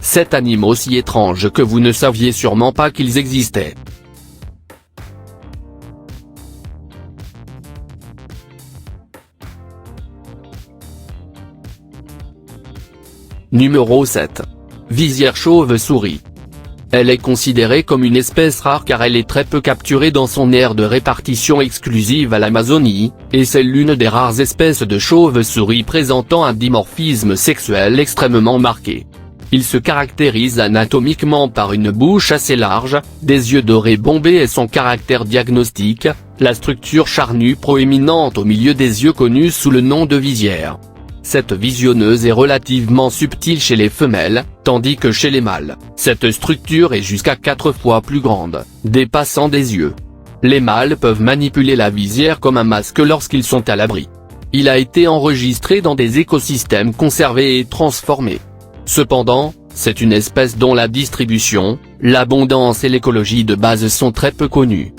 7 animaux si étranges que vous ne saviez sûrement pas qu'ils existaient. Numéro 7. Visière chauve-souris. Elle est considérée comme une espèce rare car elle est très peu capturée dans son aire de répartition exclusive à l'Amazonie, et c'est l'une des rares espèces de chauve-souris présentant un dimorphisme sexuel extrêmement marqué. Il se caractérise anatomiquement par une bouche assez large, des yeux dorés bombés et son caractère diagnostique, la structure charnue proéminente au milieu des yeux connue sous le nom de visière. Cette visionneuse est relativement subtile chez les femelles, tandis que chez les mâles, cette structure est jusqu'à 4 fois plus grande, dépassant des yeux. Les mâles peuvent manipuler la visière comme un masque lorsqu'ils sont à l'abri. Il a été enregistré dans des écosystèmes conservés et transformés. Cependant, c'est une espèce dont la distribution, l'abondance et l'écologie de base sont très peu connues.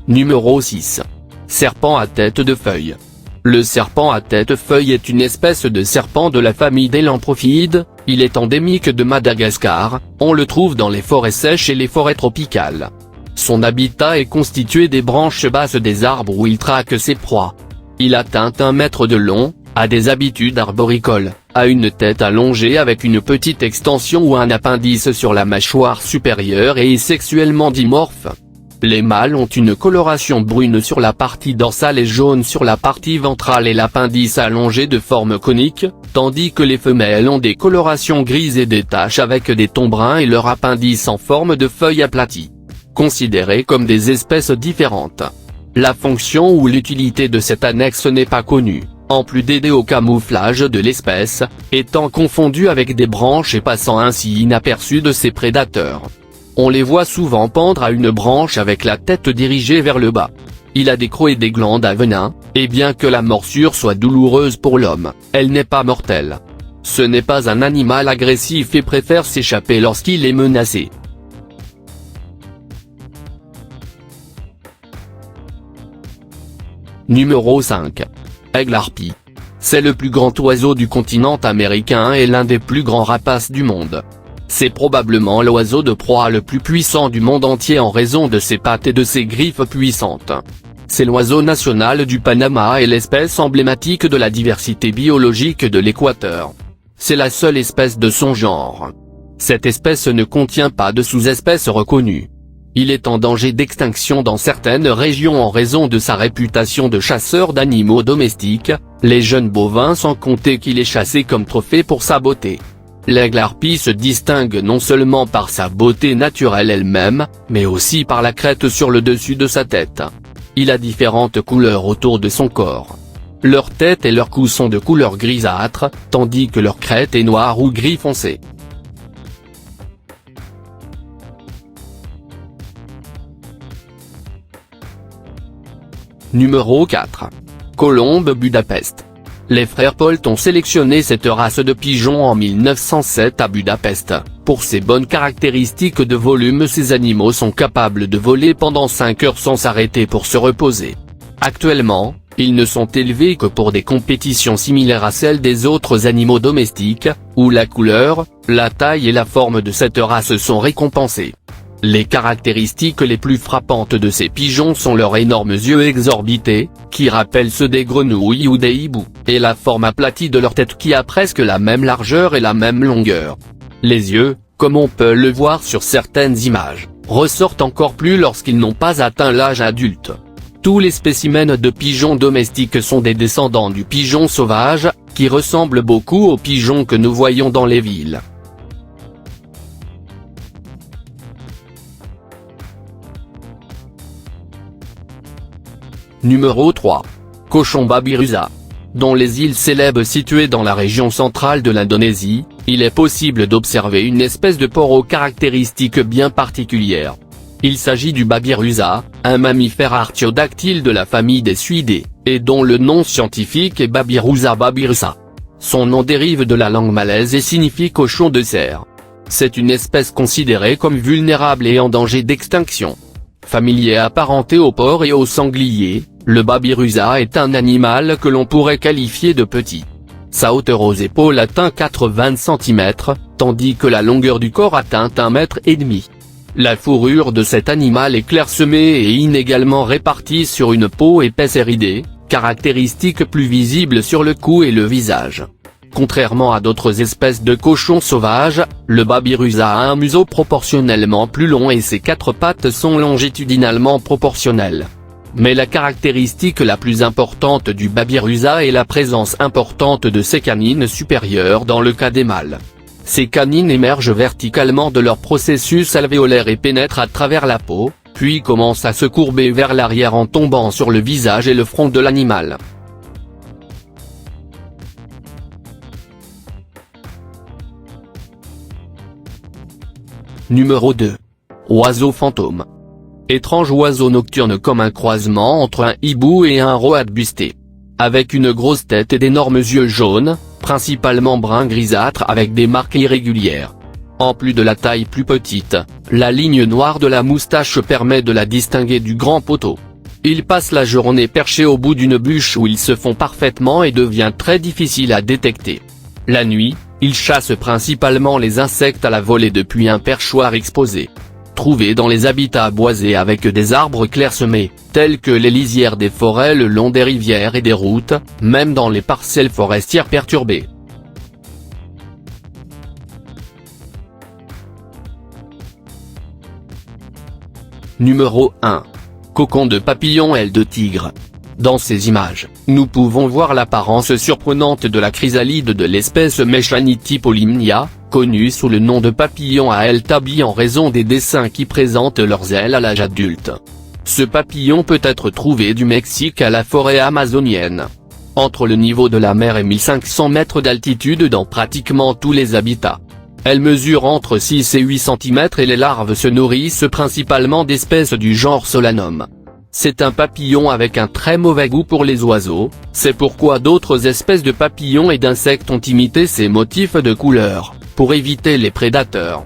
Numéro 6. Serpent à tête de feuille. Le serpent à tête feuille est une espèce de serpent de la famille des lamprophilides, il est endémique de Madagascar, on le trouve dans les forêts sèches et les forêts tropicales. Son habitat est constitué des branches basses des arbres où il traque ses proies. Il atteint 1 mètre de long, a des habitudes arboricoles, a une tête allongée avec une petite extension ou un appendice sur la mâchoire supérieure et est sexuellement dimorphe. Les mâles ont une coloration brune sur la partie dorsale et jaune sur la partie ventrale et l'appendice allongé de forme conique, tandis que les femelles ont des colorations grises et des taches avec des tons bruns et leur appendice en forme de feuille aplatie. Considérées comme des espèces différentes. La fonction ou l'utilité de cette annexe n'est pas connue, en plus d'aider au camouflage de l'espèce, étant confondue avec des branches et passant ainsi inaperçue de ses prédateurs. On les voit souvent pendre à une branche avec la tête dirigée vers le bas. Il a des crocs et des glandes à venin, et bien que la morsure soit douloureuse pour l'homme, elle n'est pas mortelle. Ce n'est pas un animal agressif et préfère s'échapper lorsqu'il est menacé. Numéro 5. Aigle harpie. C'est le plus grand oiseau du continent américain et l'un des plus grands rapaces du monde. C'est probablement l'oiseau de proie le plus puissant du monde entier en raison de ses pattes et de ses griffes puissantes. C'est l'oiseau national du Panama et l'espèce emblématique de la diversité biologique de l'Équateur. C'est la seule espèce de son genre. Cette espèce ne contient pas de sous-espèces reconnues. Il est en danger d'extinction dans certaines régions en raison de sa réputation de chasseur d'animaux domestiques, les jeunes bovins sans compter qu'il est chassé comme trophée pour sa beauté. L'aigle harpie se distingue non seulement par sa beauté naturelle elle-même, mais aussi par la crête sur le dessus de sa tête. Il a différentes couleurs autour de son corps. Leur tête et leur cou sont de couleur grisâtre, tandis que leur crête est noire ou gris foncé. Numéro 4. Colombe Budapest. Les frères Polt ont sélectionné cette race de pigeons en 1907 à Budapest. Pour ses bonnes caractéristiques de volume, ces animaux sont capables de voler pendant 5 heures sans s'arrêter pour se reposer. Actuellement, ils ne sont élevés que pour des compétitions similaires à celles des autres animaux domestiques, où la couleur, la taille et la forme de cette race sont récompensées. Les caractéristiques les plus frappantes de ces pigeons sont leurs énormes yeux exorbités, qui rappellent ceux des grenouilles ou des hiboux, et la forme aplatie de leur tête qui a presque la même largeur et la même longueur. Les yeux, comme on peut le voir sur certaines images, ressortent encore plus lorsqu'ils n'ont pas atteint l'âge adulte. Tous les spécimens de pigeons domestiques sont des descendants du pigeon sauvage, qui ressemble beaucoup aux pigeons que nous voyons dans les villes. Numéro 3. Cochon babirusa. Dans les îles Célèbes situées dans la région centrale de l'Indonésie, il est possible d'observer une espèce de porc aux caractéristiques bien particulières. Il s'agit du babirusa, un mammifère artiodactyle de la famille des suidés, et dont le nom scientifique est Babirusa babirusa. Son nom dérive de la langue malaise et signifie cochon de serre. C'est une espèce considérée comme vulnérable et en danger d'extinction. Familier apparenté aux porcs et aux sangliers, Le babirusa est un animal que l'on pourrait qualifier de petit. Sa hauteur aux épaules atteint 80 cm, tandis que la longueur du corps atteint 1,5 m. La fourrure de cet animal est clairsemée et inégalement répartie sur une peau épaisse et ridée, caractéristique plus visible sur le cou et le visage. Contrairement à d'autres espèces de cochons sauvages, le babirusa a un museau proportionnellement plus long et ses quatre pattes sont longitudinalement proportionnelles. Mais la caractéristique la plus importante du babirusa est la présence importante de ses canines supérieures dans le cas des mâles. Ces canines émergent verticalement de leur processus alvéolaire et pénètrent à travers la peau, puis commencent à se courber vers l'arrière en tombant sur le visage et le front de l'animal. Numéro 2. Oiseau fantôme. Étrange oiseau nocturne comme un croisement entre un hibou et un road busté. Avec une grosse tête et d'énormes yeux jaunes, principalement brun grisâtre avec des marques irrégulières. En plus de la taille plus petite, la ligne noire de la moustache permet de la distinguer du grand poteau. Ils passent la journée perchés au bout d'une bûche où ils se font parfaitement et devient très difficile à détecter. La nuit, ils chassent principalement les insectes à la volée depuis un perchoir exposé. Trouvés dans les habitats boisés avec des arbres clairsemés, tels que les lisières des forêts le long des rivières et des routes, même dans les parcelles forestières perturbées. Numéro 1. Cocon de papillon aile de tigre. Dans ces images, nous pouvons voir l'apparence surprenante de la chrysalide de l'espèce Mechanity polymnia, connue sous le nom de papillon à ailes tablies en raison des dessins qui présentent leurs ailes à l'âge adulte. Ce papillon peut être trouvé du Mexique à la forêt amazonienne. Entre le niveau de la mer et 1500 mètres d'altitude dans pratiquement tous les habitats. Elle mesure entre 6 et 8 cm et les larves se nourrissent principalement d'espèces du genre Solanum. C'est un papillon avec un très mauvais goût pour les oiseaux, c'est pourquoi d'autres espèces de papillons et d'insectes ont imité ces motifs de couleur, pour éviter les prédateurs.